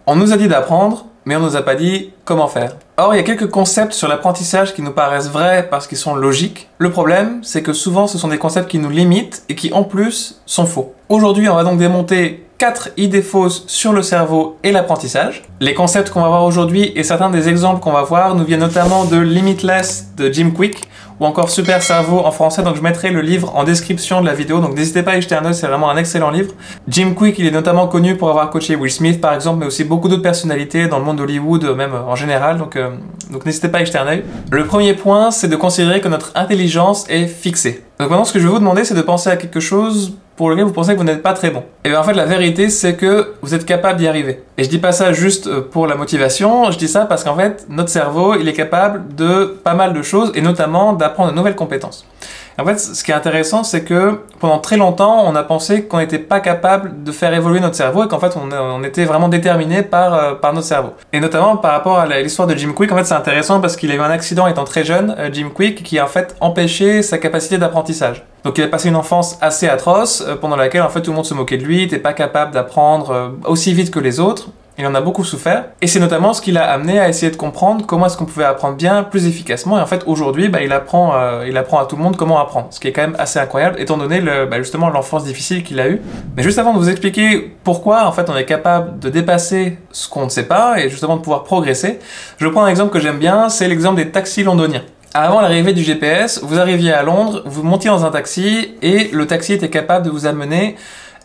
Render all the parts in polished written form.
On nous a dit d'apprendre, mais on nous a pas dit comment faire. Or, il y a quelques concepts sur l'apprentissage qui nous paraissent vrais parce qu'ils sont logiques. Le problème, c'est que souvent ce sont des concepts qui nous limitent et qui en plus sont faux. Aujourd'hui, on va donc démonter 4 idées fausses sur le cerveau et l'apprentissage. Les concepts qu'on va voir aujourd'hui et certains des exemples qu'on va voir nous viennent notamment de Limitless de Jim Kwik ou encore Super Cerveau en français, donc je mettrai le livre en description de la vidéo, donc n'hésitez pas à y jeter un œil, c'est vraiment un excellent livre. Jim Kwik, il est notamment connu pour avoir coaché Will Smith par exemple, mais aussi beaucoup d'autres personnalités dans le monde d'Hollywood, même en général, donc n'hésitez pas à y jeter un œil. Le premier point, c'est de considérer que notre intelligence est fixée. Donc maintenant, ce que je vais vous demander, c'est de penser à quelque chose pour lequel vous pensez que vous n'êtes pas très bon. Et bien en fait, la vérité, c'est que vous êtes capable d'y arriver. Et je dis pas ça juste pour la motivation, je dis ça parce qu'en fait, notre cerveau, il est capable de pas mal de choses, et notamment d'apprendre de nouvelles compétences. En fait, ce qui est intéressant, c'est que pendant très longtemps, on a pensé qu'on n'était pas capable de faire évoluer notre cerveau et qu'en fait, on était vraiment déterminé par notre cerveau. Et notamment par rapport à l'histoire de Jim Kwik, en fait, c'est intéressant parce qu'il a eu un accident étant très jeune, Jim Kwik, qui a en fait empêché sa capacité d'apprentissage. Donc il a passé une enfance assez atroce, pendant laquelle en fait tout le monde se moquait de lui, il n'était pas capable d'apprendre aussi vite que les autres. Il en a beaucoup souffert, et c'est notamment ce qui l'a amené à essayer de comprendre comment est-ce qu'on pouvait apprendre bien, plus efficacement, et en fait aujourd'hui, il apprend à tout le monde comment apprendre, ce qui est quand même assez incroyable, étant donné justement l'enfance difficile qu'il a eue. Mais juste avant de vous expliquer pourquoi en fait on est capable de dépasser ce qu'on ne sait pas, et justement de pouvoir progresser, je prends un exemple que j'aime bien, c'est l'exemple des taxis londoniens. Avant l'arrivée du GPS, vous arriviez à Londres, vous montiez dans un taxi, et le taxi était capable de vous amener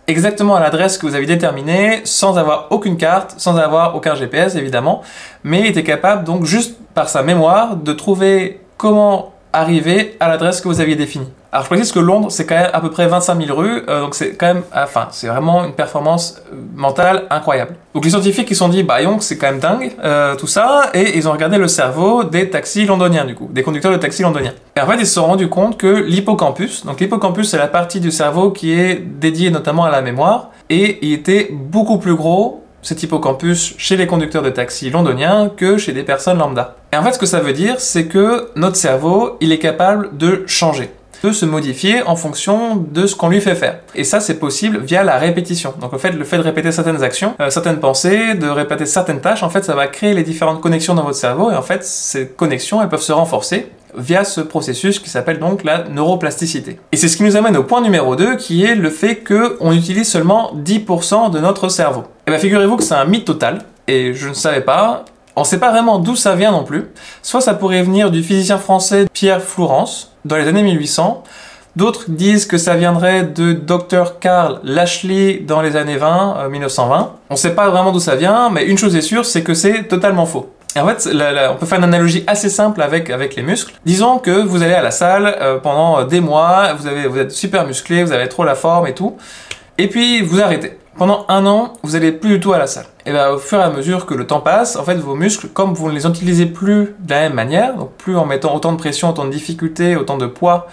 exactement à l'adresse que vous avez déterminée, sans avoir aucune carte, sans avoir aucun GPS évidemment, mais il était capable donc juste par sa mémoire de trouver comment arriver à l'adresse que vous aviez définie. Alors je précise que Londres c'est quand même à peu près 25 000 rues, donc c'est quand même, c'est vraiment une performance mentale incroyable. Donc les scientifiques ils se sont dit, donc c'est quand même dingue tout ça, et ils ont regardé le cerveau des taxis londoniens du coup, des conducteurs de taxis londoniens. Et en fait ils se sont rendus compte que l'hippocampus, donc l'hippocampus c'est la partie du cerveau qui est dédiée notamment à la mémoire, et il était beaucoup plus gros, cet hippocampus, chez les conducteurs de taxi londoniens que chez des personnes lambda. Et en fait, ce que ça veut dire, c'est que notre cerveau, il est capable de changer, de se modifier en fonction de ce qu'on lui fait faire. Et ça, c'est possible via la répétition. Donc, le fait de répéter certaines actions, certaines pensées, de répéter certaines tâches, en fait, ça va créer les différentes connexions dans votre cerveau. Et en fait, ces connexions, elles peuvent se renforcer via ce processus qui s'appelle donc la neuroplasticité. Et c'est ce qui nous amène au point numéro 2, qui est le fait qu'on utilise seulement 10% de notre cerveau. Et bien figurez-vous que c'est un mythe total, et je ne savais pas, on ne sait pas vraiment d'où ça vient non plus. Soit ça pourrait venir du physicien français Pierre Flourens, dans les années 1800, d'autres disent que ça viendrait de Dr Carl Lashley dans les années 1920. On ne sait pas vraiment d'où ça vient, mais une chose est sûre, c'est que c'est totalement faux. En fait, on peut faire une analogie assez simple avec les muscles. Disons que vous allez à la salle pendant des mois, vous êtes super musclé, vous avez trop la forme et tout, et puis vous arrêtez. Pendant un an, vous n'allez plus du tout à la salle. Et bien, au fur et à mesure que le temps passe, en fait, vos muscles, comme vous ne les utilisez plus de la même manière, donc plus en mettant autant de pression, autant de difficulté, autant de poids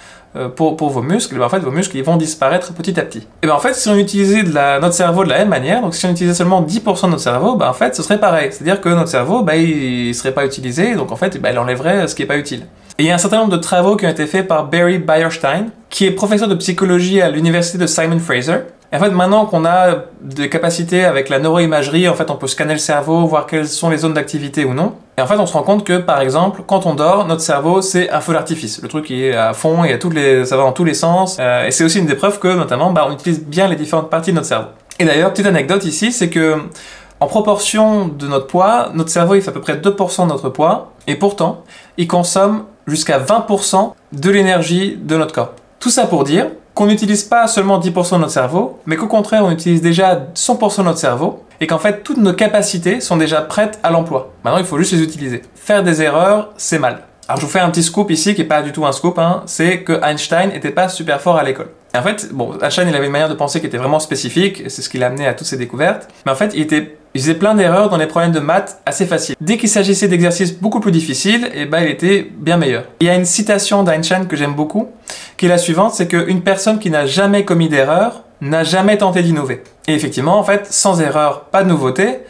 pour vos muscles, en fait, vos muscles ils vont disparaître petit à petit. Et bien en fait, si on utilisait notre cerveau de la même manière, donc si on utilisait seulement 10% de notre cerveau, en fait, ce serait pareil. C'est-à-dire que notre cerveau, il ne serait pas utilisé, donc en fait, il enlèverait ce qui n'est pas utile. Et il y a un certain nombre de travaux qui ont été faits par Barry Beierstein, qui est professeur de psychologie à l'université de Simon Fraser. Et en fait, maintenant qu'on a des capacités avec la neuroimagerie, en fait, on peut scanner le cerveau, voir quelles sont les zones d'activité ou non. Et en fait, on se rend compte que, par exemple, quand on dort, notre cerveau, c'est un feu d'artifice. Le truc, il est à fond, ça va dans tous les sens. Et c'est aussi une des preuves que, notamment, on utilise bien les différentes parties de notre cerveau. Et d'ailleurs, petite anecdote ici, c'est que, en proportion de notre poids, notre cerveau, il fait à peu près 2% de notre poids. Et pourtant, il consomme jusqu'à 20% de l'énergie de notre corps. Tout ça pour dire qu'on n'utilise pas seulement 10% de notre cerveau, mais qu'au contraire, on utilise déjà 100% de notre cerveau, et qu'en fait, toutes nos capacités sont déjà prêtes à l'emploi. Maintenant, il faut juste les utiliser. Faire des erreurs, c'est mal. Alors, je vous fais un petit scoop ici, qui n'est pas du tout un scoop, c'est que Einstein n'était pas super fort à l'école. Et en fait, Einstein, il avait une manière de penser qui était vraiment spécifique, et c'est ce qui l'a amené à toutes ses découvertes, mais en fait, il faisait plein d'erreurs dans les problèmes de maths assez faciles. Dès qu'il s'agissait d'exercices beaucoup plus difficiles, il était bien meilleur. Il y a une citation d'Einstein que j'aime beaucoup, qui est la suivante, c'est qu'une personne qui n'a jamais commis d'erreur n'a jamais tenté d'innover. Et effectivement, en fait, sans erreur, pas de nouveauté,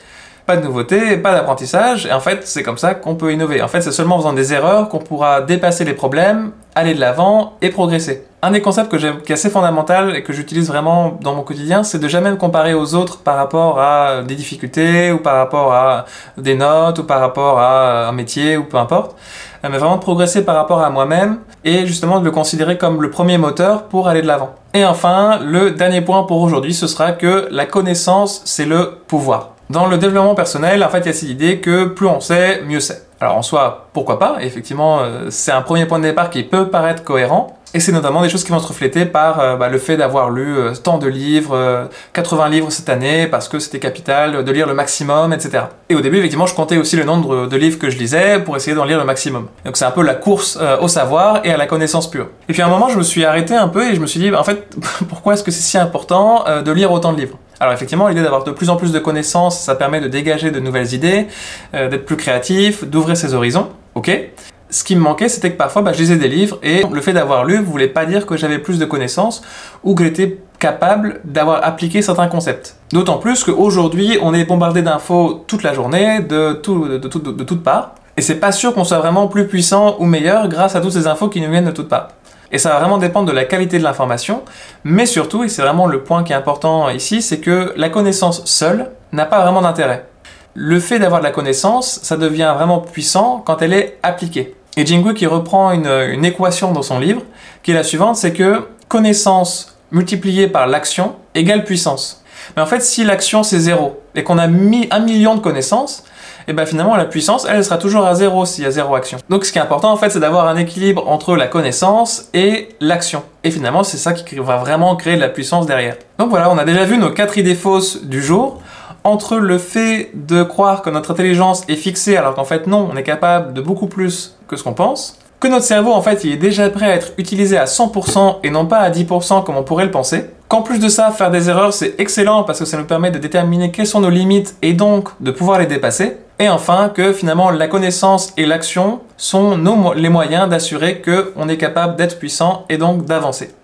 pas de nouveauté, pas d'apprentissage, et en fait c'est comme ça qu'on peut innover. En fait c'est seulement en faisant des erreurs qu'on pourra dépasser les problèmes, aller de l'avant et progresser. Un des concepts que j'aime, qui est assez fondamental et que j'utilise vraiment dans mon quotidien, c'est de jamais me comparer aux autres par rapport à des difficultés, ou par rapport à des notes, ou par rapport à un métier, ou peu importe, mais vraiment de progresser par rapport à moi-même, et justement de le considérer comme le premier moteur pour aller de l'avant. Et enfin, le dernier point pour aujourd'hui, ce sera que la connaissance, c'est le pouvoir. Dans le développement personnel, en fait, il y a cette idée que plus on sait, mieux c'est. Alors en soi, pourquoi pas, effectivement, c'est un premier point de départ qui peut paraître cohérent, et c'est notamment des choses qui vont se refléter par le fait d'avoir lu tant de livres, 80 livres cette année, parce que c'était capital de lire le maximum, etc. Et au début, effectivement, je comptais aussi le nombre de livres que je lisais pour essayer d'en lire le maximum. Donc c'est un peu la course au savoir et à la connaissance pure. Et puis à un moment, je me suis arrêté un peu et je me suis dit, en fait, pourquoi est-ce que c'est si important de lire autant de livres ? Alors effectivement, l'idée d'avoir de plus en plus de connaissances, ça permet de dégager de nouvelles idées, d'être plus créatif, d'ouvrir ses horizons, ok ? Ce qui me manquait, c'était que parfois, je lisais des livres et le fait d'avoir lu voulait pas dire que j'avais plus de connaissances ou que j'étais capable d'avoir appliqué certains concepts. D'autant plus qu'aujourd'hui, on est bombardé d'infos toute la journée, de toutes parts, et c'est pas sûr qu'on soit vraiment plus puissant ou meilleur grâce à toutes ces infos qui nous viennent de toutes parts. Et ça va vraiment dépendre de la qualité de l'information, mais surtout, et c'est vraiment le point qui est important ici, c'est que la connaissance seule n'a pas vraiment d'intérêt. Le fait d'avoir de la connaissance, ça devient vraiment puissant quand elle est appliquée. Et Jing Hui qui reprend une équation dans son livre, qui est la suivante, c'est que connaissance multipliée par l'action égale puissance. Mais en fait, si l'action c'est 0, et qu'on a mis 1 million de connaissances, et finalement la puissance, elle sera toujours à 0 s'il y a 0 action. Donc ce qui est important en fait, c'est d'avoir un équilibre entre la connaissance et l'action. Et finalement, c'est ça qui va vraiment créer de la puissance derrière. Donc voilà, on a déjà vu nos 4 idées fausses du jour. Entre le fait de croire que notre intelligence est fixée alors qu'en fait non, on est capable de beaucoup plus que ce qu'on pense, que notre cerveau en fait il est déjà prêt à être utilisé à 100% et non pas à 10% comme on pourrait le penser, qu'en plus de ça, faire des erreurs c'est excellent parce que ça nous permet de déterminer quelles sont nos limites et donc de pouvoir les dépasser, et enfin que finalement la connaissance et l'action sont les moyens d'assurer qu'on est capable d'être puissant et donc d'avancer.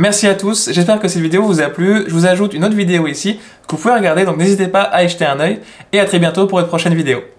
Merci à tous, j'espère que cette vidéo vous a plu. Je vous ajoute une autre vidéo ici que vous pouvez regarder, donc n'hésitez pas à y jeter un œil, et à très bientôt pour une prochaine vidéo.